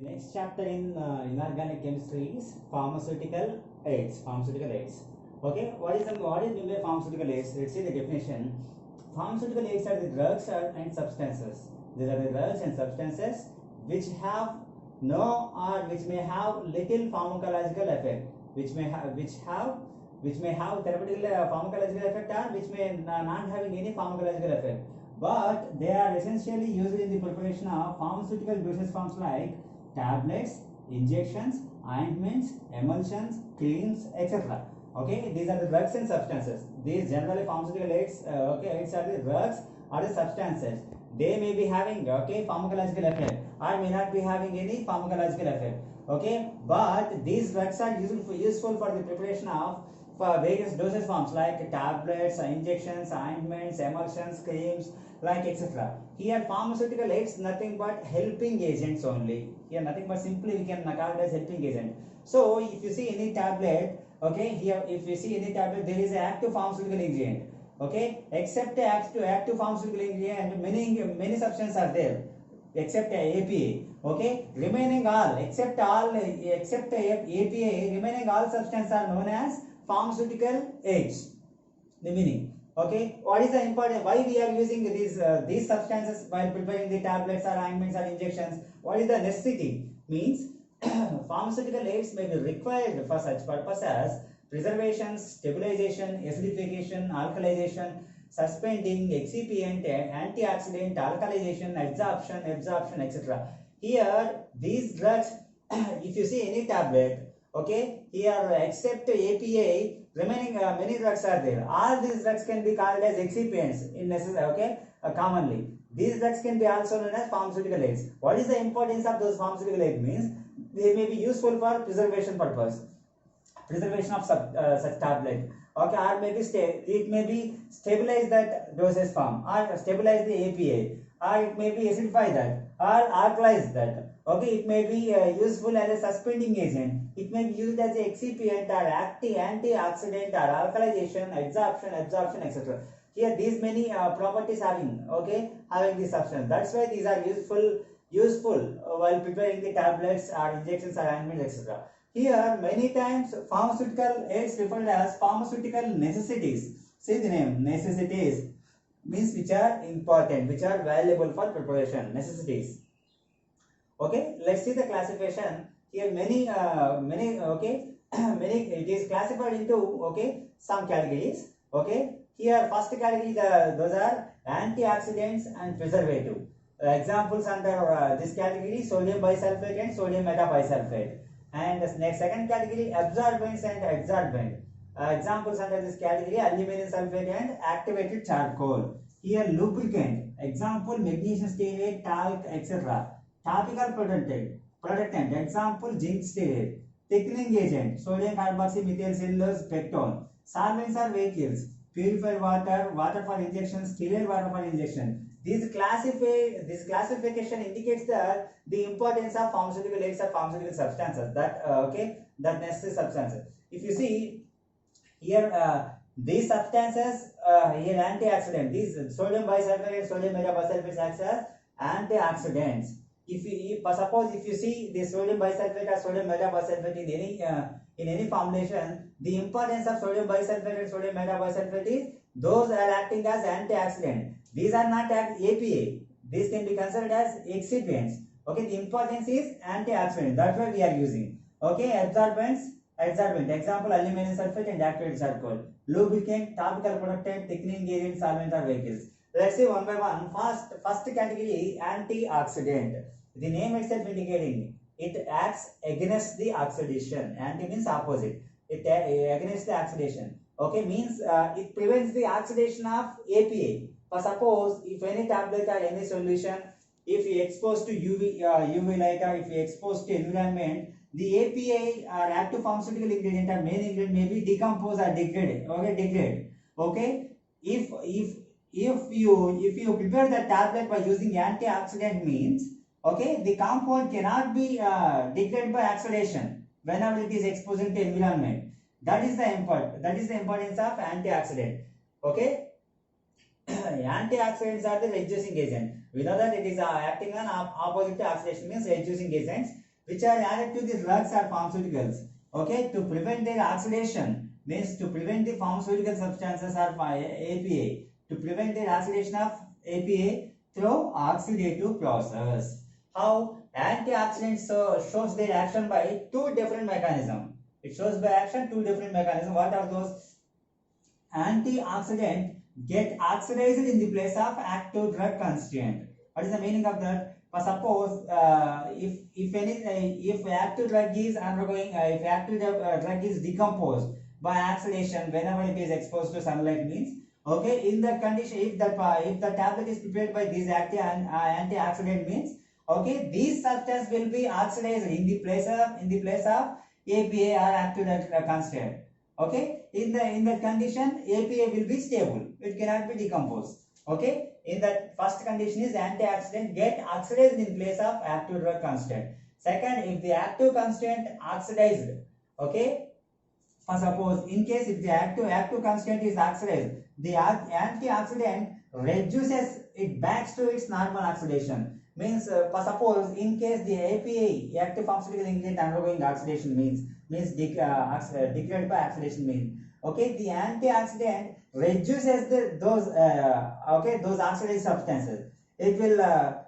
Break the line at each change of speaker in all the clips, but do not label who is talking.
Next chapter in inorganic chemistry is pharmaceutical aids. Pharmaceutical aids. Okay, what is meant by pharmaceutical aids? Let's see the definition. Pharmaceutical aids are the drugs and substances. These are the drugs and substances which have no or which may have little pharmacological effect, which may have therapeutic pharmacological effect or which may not having any pharmacological effect. But they are essentially used in the preparation of pharmaceutical dosage forms like tablets, injections, ointments, emulsions, creams, etc. Okay, these are the drugs and substances. These generally pharmaceutical aids, aids are the drugs or the substances. They may be having pharmacological effect or may not be having any pharmacological effect. Okay, but these drugs are useful for the preparation of for various dosage forms like tablets, injections, ointments, emulsions, creams, like etc. Here pharmaceutical aids nothing but helping agents only. Here nothing but simply we can call it as helping agent. So if you see any tablet, okay, here if you see any tablet, there is an active pharmaceutical ingredient. Okay, except active pharmaceutical ingredient, many substances are there except APA. Okay, remaining all except APA, remaining all substances are known as pharmaceutical aids. The meaning. Okay, what is the important? Why we are using these substances while preparing the tablets or ointments or injections? What is the necessity? Means pharmaceutical aids may be required for such purpose as preservation, stabilization, acidification, alkalization, suspending, excipient, antioxidant, alkalization, absorption, etc. Here, these drugs, if you see any tablet, okay, here except APA, remaining many drugs are there. All these drugs can be called as excipients in necessary, commonly. These drugs can be also known as pharmaceutical aids. What is the importance of those pharmaceutical aids? Means they may be useful for preservation purpose, preservation of such tablet. Okay, or maybe it may be stabilize that dosage form, or stabilize the APA, or it may be acidify that, or alkalize that. Okay, it may be useful as a suspending agent. It may be used as a excipient or antioxidant or alkalization, absorption, etc. Here these many properties having, having this substance. That's why these are useful while preparing the tablets or injections or ointments, etc. Here many times pharmaceutical aids referred as pharmaceutical necessities. See the name, necessities means which are important, which are valuable for preparation, necessities. Okay, let's see the classification. Here many many, it is classified into some categories. Okay, here first category, those are antioxidants and preservative. Examples under this category: sodium bisulfate and sodium metabisulfate. And the next second category, absorbents and adsorbent. Examples under this category: aluminum sulfate and activated charcoal. Here lubricant, example magnesium stearate, talc, etc. Topical protectant, example zinc stearate. Thickening agent, sodium carboxymethyl cellulose pectone. Solvents are vehicles, purified water, water for injection, sterile water for injection. This classification indicates the importance of pharmaceutical aids or pharmaceutical substances, that necessary substances. If you see here, these substances, here antioxidant, these sodium bisulfate, sodium metabisulfate acts as antioxidants. If suppose if you see the sodium bisulfate or sodium metabisulfate in any formulation, the importance of sodium bisulfate and sodium metabisulfate is those are acting as antioxidant. These are not APA. These can be considered as excipients. Okay, the importance is antioxidant. That's why we are using. Okay, adsorbent. Example: aluminum sulfate and activated charcoal. Lubricant, topical protectant, thickening agent, solvent or vehicles. Let's see one by one. First category, antioxidant. The name itself indicating it acts against the oxidation. Anti means opposite. It against the oxidation. Okay, means it prevents the oxidation of APA. For suppose if any tablet or any solution, if you expose to UV light, or if you expose to environment, the APA or active pharmaceutical ingredient or main ingredient may be decomposed or degrade. Okay, if you prepare the tablet by using antioxidant means, the compound cannot be degraded by oxidation whenever it is exposed to environment. That is the importance of antioxidant. Okay. Antioxidants are the reducing agent. We know that it is acting on opposite to oxidation, means reducing agents. which are added to the drugs or pharmaceuticals, okay, to prevent their oxidation, means to prevent the pharmaceutical substances or APA, to prevent their oxidation of APA through oxidative process. How antioxidants shows their action by two different mechanisms. It shows by action two different mechanisms. What are those? Antioxidant get oxidized in the place of active drug constituent. What is the meaning of that? Suppose if active drug is undergoing, if active drug is decomposed by oxidation whenever it is exposed to sunlight, means, okay, in that condition, if the tablet is prepared by these antioxidant, means, okay, these substance will be oxidized in the place of APA or active drug constituent. Okay, in that condition, APA will be stable, it cannot be decomposed. Okay, in that first condition is antioxidant get oxidized in place of active drug constituent. Second, if the active constituent oxidized, okay, for suppose in case if the active constituent is oxidized, the antioxidant reduces it back to its normal oxidation. Means for suppose in case the APA, active pharmaceutical ingredient, undergoing oxidation, means degraded by oxidation, means, okay, the antioxidant reduces those oxidized substances. It will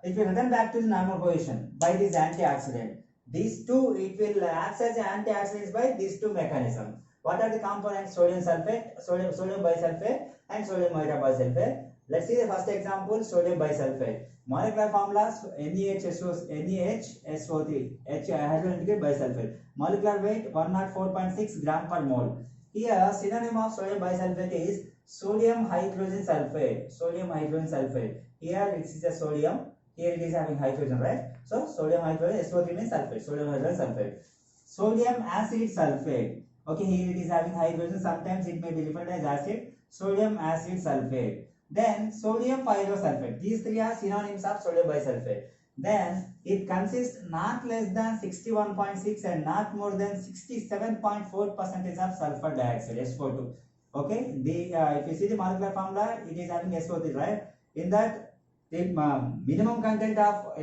return back to the normal position by this antioxidant. These two, it will act as antioxidants by these two mechanisms. What are the components? Sodium sulfate, sodium bisulfate, and sodium hydrobisulfate. Let's see the first example, sodium bisulfate. Molecular formulas NeHSO3, hydrogen integrate bisulfate. Molecular weight 104.6 gram per mole. Here, synonym of sodium bisulfate is sodium hydrogen sulfate. Sodium hydrogen sulfate. Here it is a sodium. Here it is having hydrogen, right? So sodium hydrogen, SO3 means sulfate. Sodium hydrogen sulfate. Sodium acid sulfate. Okay, here it is having hydrogen. Sometimes it may be referred as acid. Sodium acid sulfate. Then sodium pyrosulfate. These three are synonyms of sodium bisulfate. Then it consists not less than 61.6 and not more than 67.4% of sulfur dioxide, SO2. Okay, if you see the molecular formula, it is having SO3, right? In that, the minimum content of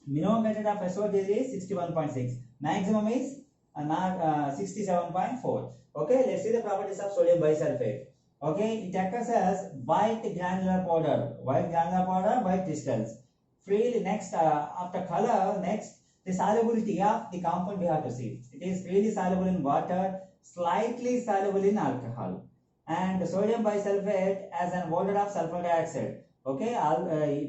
SO3 is 61.6. Maximum is 67.4. Okay, let's see the properties of sodium bisulfate. Okay, it occurs as white granular powder, white crystals. Freely, next, after color, next, the solubility of the compound we have to see. It is freely soluble in water, slightly soluble in alcohol. And sodium bisulfate as an odor of sulfur dioxide. Okay,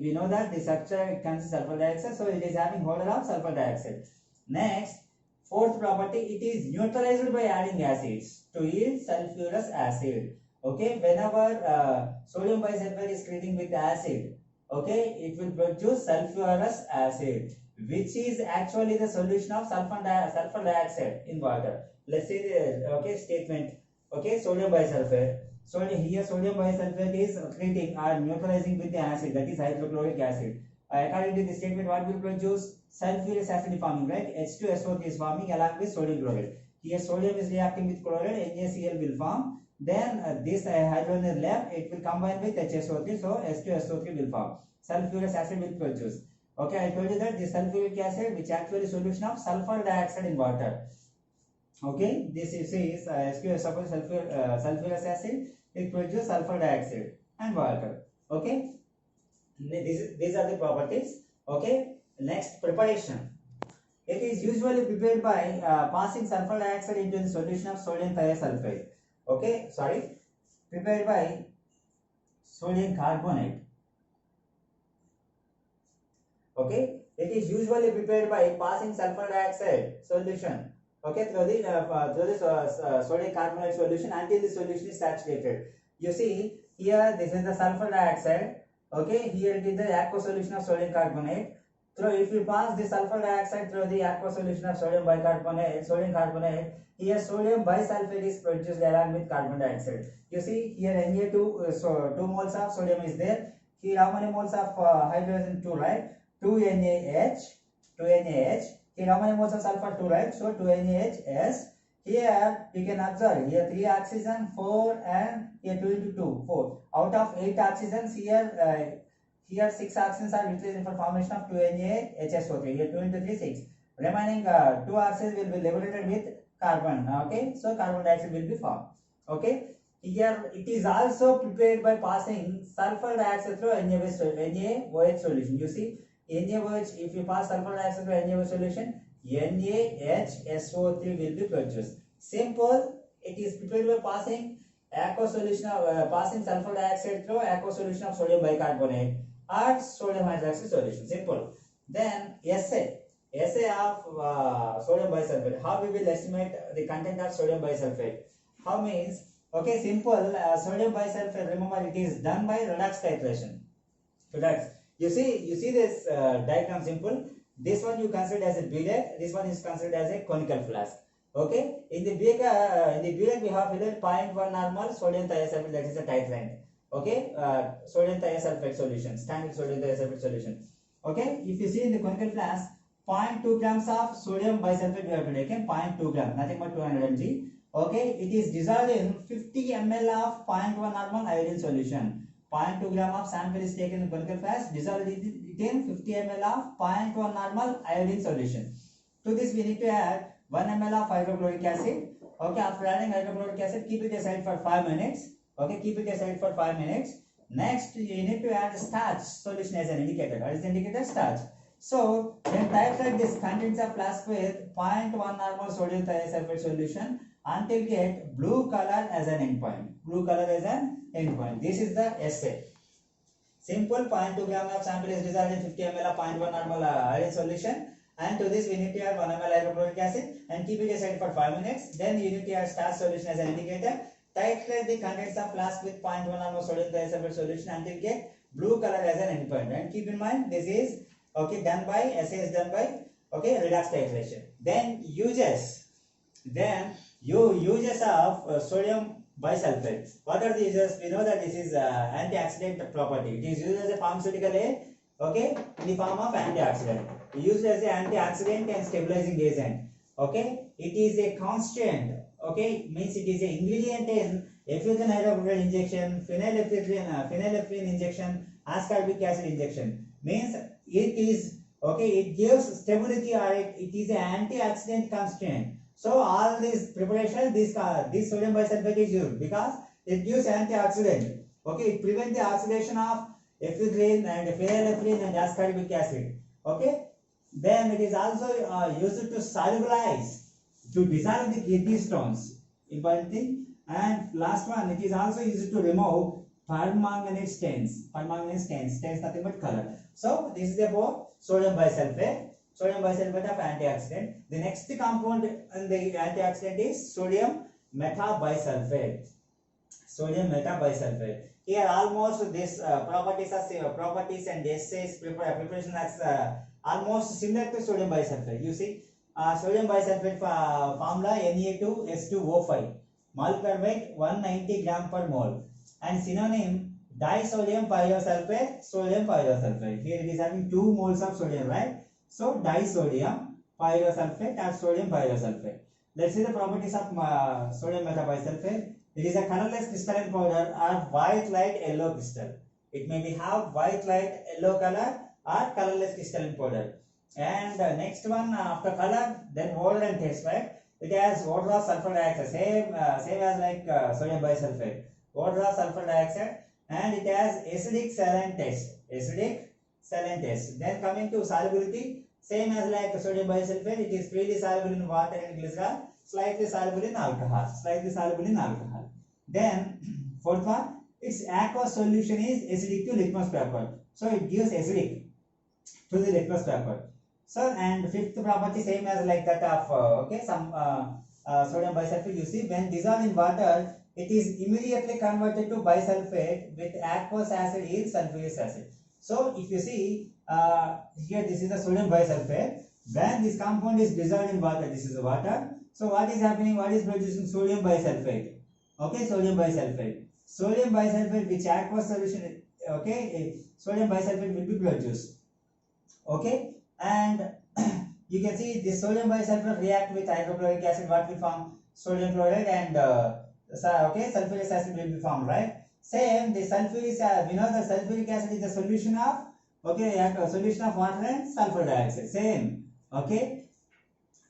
we know that the structure consists of sulfur dioxide, so it is having odor of sulfur dioxide. Next, fourth property, it is neutralized by adding acids to yield sulfurous acid. Okay, whenever sodium bisulfate is treating with acid, okay, it will produce sulfurous acid, which is actually the solution of sulfur dioxide in water. Let's say the statement. Okay, sodium bisulfate. So here sodium bisulfate is treating or neutralizing with the acid, that is hydrochloric acid. According to the statement, what will produce? Sulfurous acid forming, right? H2SO3 is forming along with sodium chloride. Here sodium is reacting with chloride, NaCl will form. Then this hydrogen is left, it will combine with HSO3, so H2SO3 will form. Sulfurous acid will produce. Okay, I told you that the sulfuric acid, which actually solution of sulfur dioxide in water. Okay, this is sulfurous acid, it produces sulfur dioxide and water. Okay, these are the properties. Okay, next, preparation. It is usually prepared by passing sulfur dioxide into the solution of sodium thiosulfate. Okay, prepared by sodium carbonate. Okay, it is usually prepared by passing sulfur dioxide solution, okay, through the sodium carbonate solution until the solution is saturated. You see here, this is the sulfur dioxide. Okay, here it is the aqueous solution of sodium carbonate. If you pass the sulfur dioxide through the aqueous solution of sodium carbonate, here sodium bisulfate is produced along with carbon dioxide. You see here Na2, so 2 moles of sodium is there. Here how many moles of hydrogen? 2, right? 2 NaH. Here how many moles of sulfur? 2, right? So 2 NaHS. Here you can observe here 3 oxygen, 4, and here 2 into 2, 4. Out of 8 oxygens, here 6 oxygens are utilized for formation of 2 NaHSO3. Here 2 into 3, 6. Remaining two oxygen will be liberated with carbon. Okay, so carbon dioxide will be formed. Okay, here it is also prepared by passing sulfur dioxide through NaOH solution. You see, NaOH, if you pass sulfur dioxide through NaOH solution, NaHSO3 will be produced. Simple. It is prepared by passing aqueous solution of passing sulfur dioxide through aqueous solution of sodium bicarbonate or sodium hydroxide solution. Simple. Then assay of sodium bisulfate. How we will estimate the content of sodium bisulfate? How means, okay, simple. Sodium bisulfate, remember, it is done by redox titration. Redox. You see this diagram. Simple. This one you consider as a beaker. This one is considered as a conical flask. Okay, in the beaker we have here 0.1 normal sodium thiosulfate, that is a titrant. Okay, sodium thiosulfate solution, standard sodium thiosulfate solution. Okay, if you see in the conical flask, 0.2 grams of sodium bisulfate we have to take, 0.2 grams, nothing but 200 mg. Okay, it is dissolved in 50 ml of 0.1 normal iodine solution. 0.2 gram of sample is taken in conical flask, dissolved in 50 ml of 0.1 normal iodine solution. To this we need to add 1 ml of hydrochloric acid. Okay, after adding hydrochloric acid, keep it aside for 5 minutes. Okay, keep it aside for 5 minutes. Next, you need to add starch solution as an indicator. What is the indicator? Starch. So, then titrate this contents of flask with 0.1 normal sodium thiosulfate solution until you get blue color as an endpoint. Blue color as an endpoint. This is the assay. Simple. 0.2 gram of sample is dissolved in 50 ml of 0.1 normal iodine solution. And to this we need to add 1 ml hydrochloric acid and keep it aside for 5 minutes. Then you need to add starch solution as an indicator. Titrate the contents of flask with 0.1 normal sodium thiosulfate solution until you get blue color as an endpoint. And keep in mind, this is okay done by assay is done by okay redox titration. Then uses of sodium bisulfate. What are the uses? We know that this is antioxidant property. It is used as a pharmaceutical aid. Okay, in the form of antioxidant. Used as an antioxidant and stabilizing agent. Okay, it is a constant. Okay, means it is an ingredient in epinephrine hydrochloride injection, phenylephrine injection, ascorbic acid injection. Means it is okay. It gives stability or it is an antioxidant constant. So all these preparation, this sodium bisulfate is used because it gives antioxidant. Okay, it prevents the oxidation of ephedrine and phenylephrine and ascorbic acid. Okay, then it is also used to solubilize, to dissolve the kidney stones. Important thing. And last one, it is also used to remove permanganate stains. Permanganate stains nothing but color. So this is about sodium bisulfate. Sodium bisulfate of antioxidant. The next compound in the antioxidant is sodium metabisulfate. Sodium metabisulfate. Here almost this properties and assays preparation is almost similar to sodium bisulfate. You see, sodium bisulfate formula Na2S2O5, molecular weight 190 gram per mole, and synonym disodium pyrosulfate, sodium pyrosulfate. Here it is having 2 moles of sodium, right? So disodium pyrosulfate or sodium pyrosulfate. Let's see the properties of sodium metabisulfate. It is a colorless crystalline powder or white light yellow crystal. It may be have white light yellow color or colorless crystalline powder. And next one after color, then odor and taste, right? It has odor of sulfur dioxide, same as like sodium bisulfate. Odor of sulfur dioxide, and it has acidic saline taste. Acidic saline taste. Then coming to solubility, same as like sodium bisulfate, it is freely soluble in water and glycerol, slightly soluble in alcohol. Then fourth one, its aqueous solution is acidic to litmus paper. So it gives acidic to the litmus paper. So and fifth property same as like that of okay some sodium bisulfate. You see, when dissolved in water, it is immediately converted to bisulfate with aqueous acid is sulfuric acid. So if you see here, this is the sodium bisulfate. When this compound is dissolved in water, this is the water. So what is happening? What is producing? Sodium bisulfate. Okay, sodium bisulfate. Sodium bisulfate which aqueous solution. Okay, sodium bisulfate will be produced. Okay, and you can see this sodium bisulfate react with hydrochloric acid. What will form? Sodium chloride and okay, sulfuric acid will be formed, right? Same, the sulfuric, we know the sulfuric acid is a solution of okay, a solution of water and sulfur dioxide. Same, okay.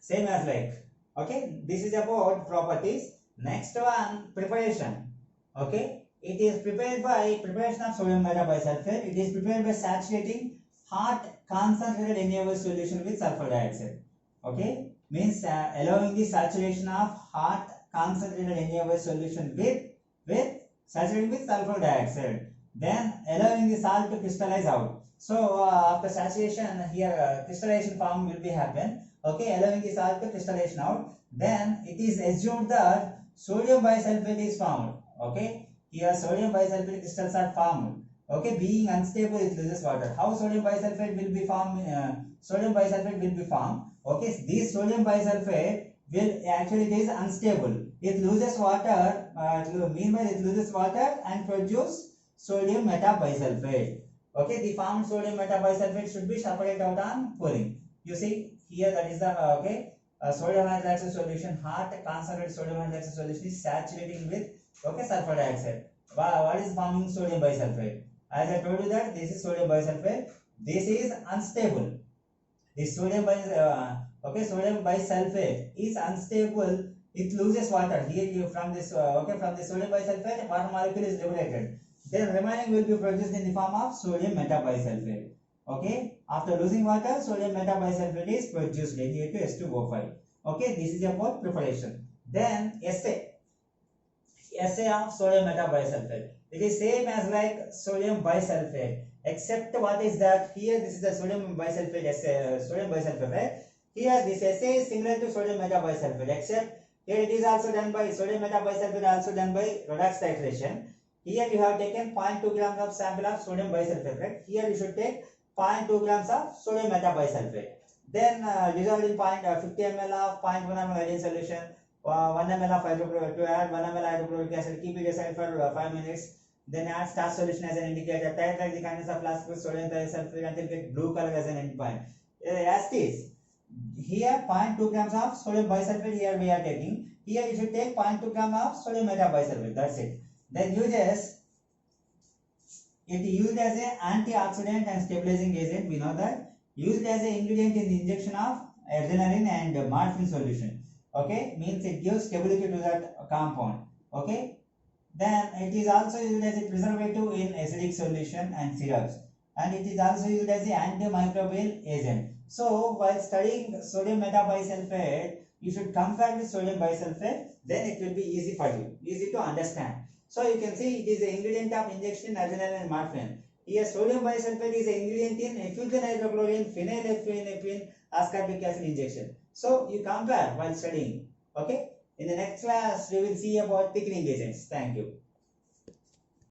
Same as like, okay, this is about properties. Next one, preparation. Okay, it is prepared by preparation of sodium metabisulfate. It is prepared by saturating hot concentrated NaOH solution with sulfur dioxide. Okay, means allowing the saturation of hot concentrated NaOH solution with saturating with sulfur dioxide. Then allowing the salt to crystallize out. So after saturation, here crystallization form will be happen. Okay, allowing the salt to crystallization out. Then it is assumed that sodium bisulfate is formed. Okay, here sodium bisulfate crystals are formed. Okay, being unstable, it loses water. How sodium bisulfate will be formed? Sodium bisulfate will be formed. Okay, this sodium bisulfate will actually, it is unstable. It loses water. Meanwhile, it loses water and produce sodium metabisulfate. Okay, the formed sodium metabisulfate should be separated out on pouring. You see here, that is the okay. Sodium hydroxide solution, hot concentrated sodium hydroxide solution is saturating with sulfur dioxide. What is forming sodium bisulfate? As I told you that this is sodium bisulfate. This is unstable. This sodium sodium bisulfate is unstable. It loses water. Here you from this from the sodium bisulfate, water molecule is liberated. Then remaining will be produced in the form of sodium metabisulfate. Okay, after losing water, sodium metabisulfate is produced, Na2H2O5. Okay, this is about preparation. Then assay of sodium metabisulfate. It is same as like sodium bisulfate, except what is that here this is the sodium bisulfate assay, sodium bisulfate, right? Here this assay is similar to sodium metabisulfate, except here it is also done by sodium metabisulfate, also done by redox titration. Here you have taken 0.2 grams of sample of sodium bisulfate, right? Here you should take 0.2 grams of sodium metabisulfate. Then dissolved in 50 ml of 0.1 ml iodine solution, 1 ml of hydrochloric to add 1 ml hydrochloric acid, keep it aside for 5 minutes. Then add starch solution as an indicator. Titrate the kindness of flask with sodium thiosulfate until get blue color as an endpoint. As this, here 0.2 grams of sodium bisulfate here we are taking. Here you should take 0.2 gram of sodium metabisulfate. That's it. Then it used as an antioxidant and stabilizing agent. We know that used as an ingredient in the injection of adrenaline and morphine solution. Okay, means it gives stability to that compound. Okay, then it is also used as a preservative in acidic solution and syrups, and it is also used as an antimicrobial agent. So while studying sodium metabisulfate, you should compare with sodium bisulfate. Then it will be easy for you, easy to understand. So you can see it is the ingredient of injection adrenaline and morphine. Here sodium bisulfate is an ingredient in effusion hydrochlorine, phenylephrine, ascorbic acid injection. So you compare while studying. Okay. In the next class we will see about thickening agents. Thank you.